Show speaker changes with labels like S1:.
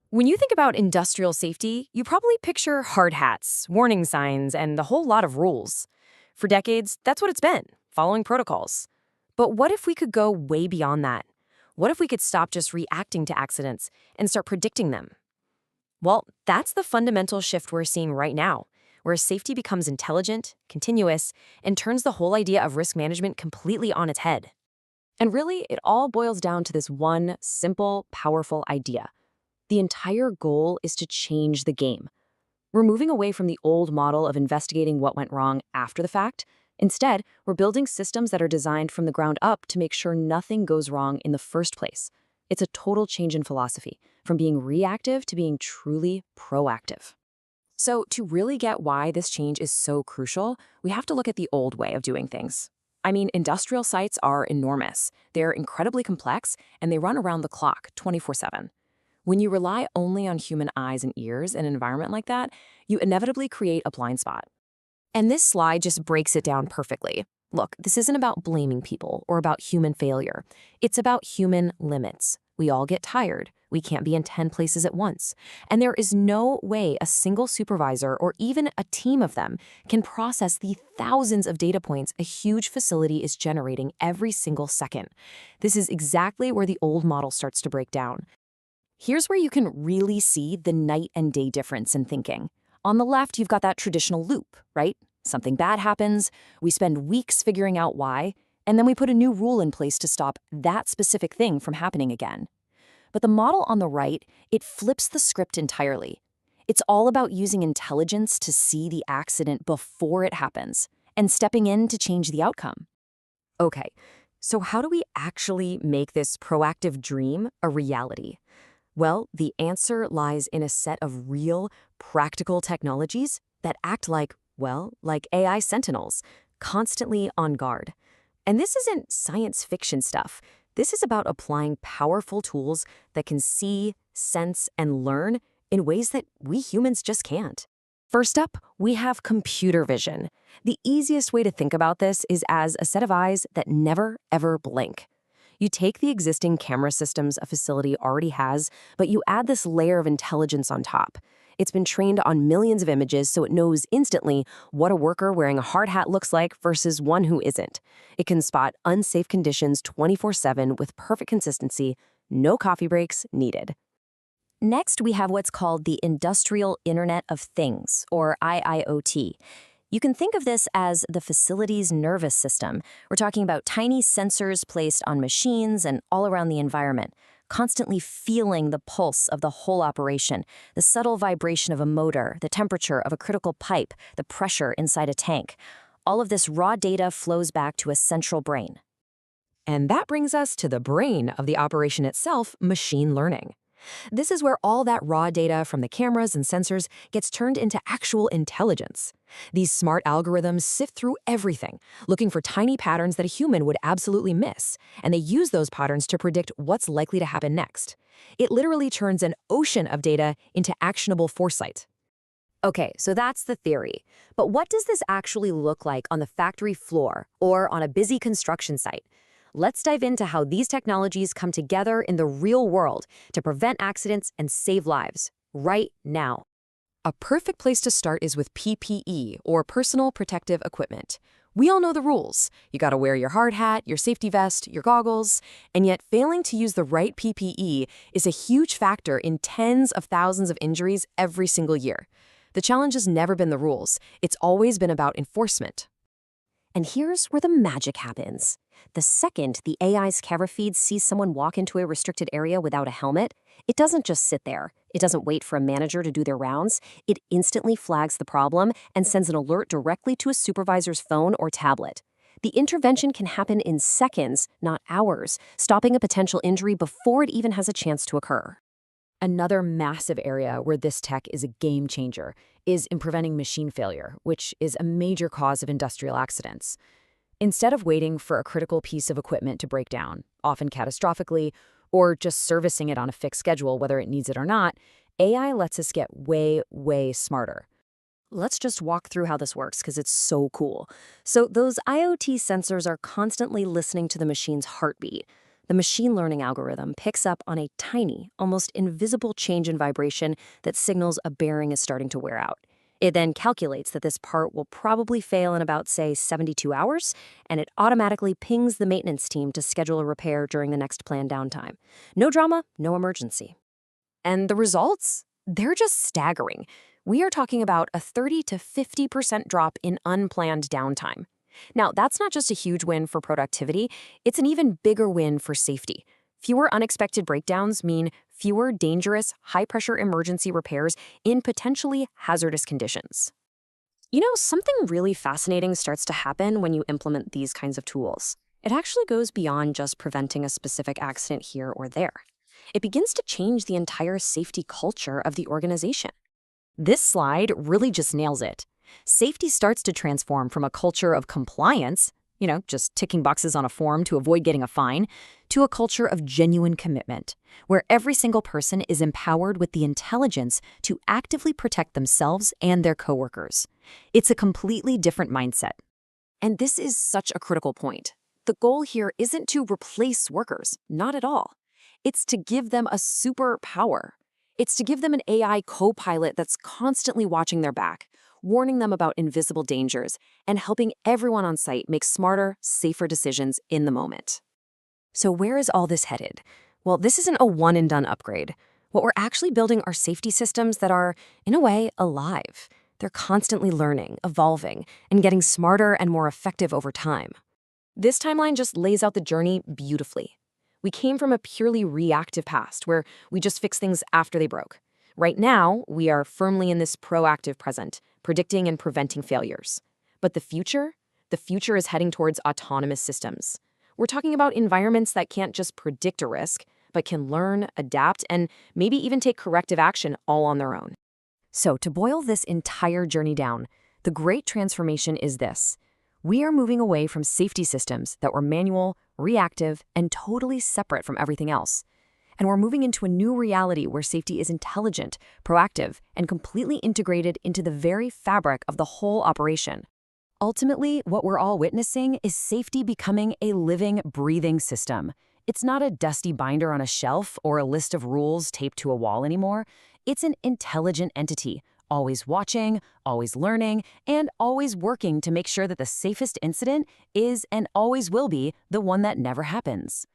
S1: When you think about industrial safety, you probably picture hard hats, warning signs, and the whole lot of rules. For decades, that's what it's been, following protocols. But what if we could go way beyond that? What if we could stop just reacting to accidents and start predicting them? Well, that's the fundamental shift we're seeing right now, where safety becomes intelligent, continuous, and turns the whole idea of risk management completely on its head. And really, it all boils down to this one simple, powerful idea. The entire goal is to change the game. We're moving away from the old model of investigating what went wrong after the fact. Instead, we're building systems that are designed from the ground up to make sure nothing goes wrong in the first place. It's a total change in philosophy, from being reactive to being truly proactive. So, to really get why this change is so crucial, we have to look at the old way of doing things. I mean, industrial sites are enormous. They're incredibly complex, and they run around the clock, 24/7. When you rely only on human eyes and ears in an environment like that, you inevitably create a blind spot. And this slide just breaks it down perfectly. Look, this isn't about blaming people or about human failure. It's about human limits. We all get tired. We can't be in 10 places at once. And there is no way a single supervisor or even a team of them can process the thousands of data points a huge facility is generating every single second. This is exactly where the old model starts to break down. Here's where you can really see the night and day difference in thinking. On the left, you've got that traditional loop, right? Something bad happens, we spend weeks figuring out why, and then we put a new rule in place to stop that specific thing from happening again. But the model on the right, it flips the script entirely. It's all about using intelligence to see the accident before it happens and stepping in to change the outcome. Okay, so how do we actually make this proactive dream a reality? Well, the answer lies in a set of real, practical technologies that act like AI sentinels, constantly on guard. And this isn't science fiction stuff. This is about applying powerful tools that can see, sense, and learn in ways that we humans just can't. First up, we have computer vision. The easiest way to think about this is as a set of eyes that never, ever blink. You take the existing camera systems a facility already has, but you add this layer of intelligence on top. It's been trained on millions of images, so it knows instantly what a worker wearing a hard hat looks like versus one who isn't. It can spot unsafe conditions 24/7 with perfect consistency, no coffee breaks needed. Next, we have what's called the Industrial Internet of Things, or IIoT. You can think of this as the facility's nervous system. We're talking about tiny sensors placed on machines and all around the environment, constantly feeling the pulse of the whole operation, the subtle vibration of a motor, the temperature of a critical pipe, the pressure inside a tank. All of this raw data flows back to a central brain. And that brings us to the brain of the operation itself, machine learning. This is where all that raw data from the cameras and sensors gets turned into actual intelligence. These smart algorithms sift through everything, looking for tiny patterns that a human would absolutely miss, and they use those patterns to predict what's likely to happen next. It literally turns an ocean of data into actionable foresight. Okay, so that's the theory. But what does this actually look like on the factory floor or on a busy construction site? Let's dive into how these technologies come together in the real world to prevent accidents and save lives, right now. A perfect place to start is with PPE, or personal protective equipment. We all know the rules. You gotta wear your hard hat, your safety vest, your goggles, and yet failing to use the right PPE is a huge factor in tens of thousands of injuries every single year. The challenge has never been the rules. It's always been about enforcement. And here's where the magic happens. The second the AI's camera feed sees someone walk into a restricted area without a helmet, it doesn't just sit there. It doesn't wait for a manager to do their rounds. It instantly flags the problem and sends an alert directly to a supervisor's phone or tablet. The intervention can happen in seconds, not hours, stopping a potential injury before it even has a chance to occur. Another massive area where this tech is a game changer is in preventing machine failure, which is a major cause of industrial accidents. Instead of waiting for a critical piece of equipment to break down, often catastrophically, or just servicing it on a fixed schedule whether it needs it or not, AI lets us get way, way smarter. Let's just walk through how this works because it's so cool. So those IoT sensors are constantly listening to the machine's heartbeat. The machine learning algorithm picks up on a tiny, almost invisible change in vibration that signals a bearing is starting to wear out. It then calculates that this part will probably fail in about, say, 72 hours, and it automatically pings the maintenance team to schedule a repair during the next planned downtime. No drama, no emergency. And the results? They're just staggering. We are talking about a 30 to 50% drop in unplanned downtime. Now, that's not just a huge win for productivity, it's an even bigger win for safety. Fewer unexpected breakdowns mean fewer dangerous, high-pressure emergency repairs in potentially hazardous conditions. Something really fascinating starts to happen when you implement these kinds of tools. It actually goes beyond just preventing a specific accident here or there. It begins to change the entire safety culture of the organization. This slide really just nails it. Safety starts to transform from a culture of compliance, just ticking boxes on a form to avoid getting a fine, to a culture of genuine commitment, where every single person is empowered with the intelligence to actively protect themselves and their coworkers. It's a completely different mindset. And this is such a critical point. The goal here isn't to replace workers, not at all. It's to give them a superpower. It's to give them an AI co-pilot that's constantly watching their back, warning them about invisible dangers, and helping everyone on site make smarter, safer decisions in the moment. So where is all this headed? Well, this isn't a one-and-done upgrade. What we're actually building are safety systems that are, in a way, alive. They're constantly learning, evolving, and getting smarter and more effective over time. This timeline just lays out the journey beautifully. We came from a purely reactive past where we just fix things after they broke. Right now, we are firmly in this proactive present, predicting and preventing failures. But the future? The future is heading towards autonomous systems. We're talking about environments that can't just predict a risk, but can learn, adapt, and maybe even take corrective action all on their own. So to boil this entire journey down, the great transformation is this. We are moving away from safety systems that were manual, reactive, and totally separate from everything else. And we're moving into a new reality where safety is intelligent, proactive, and completely integrated into the very fabric of the whole operation. Ultimately, what we're all witnessing is safety becoming a living, breathing system. It's not a dusty binder on a shelf or a list of rules taped to a wall anymore. It's an intelligent entity, always watching, always learning, and always working to make sure that the safest incident is and always will be the one that never happens.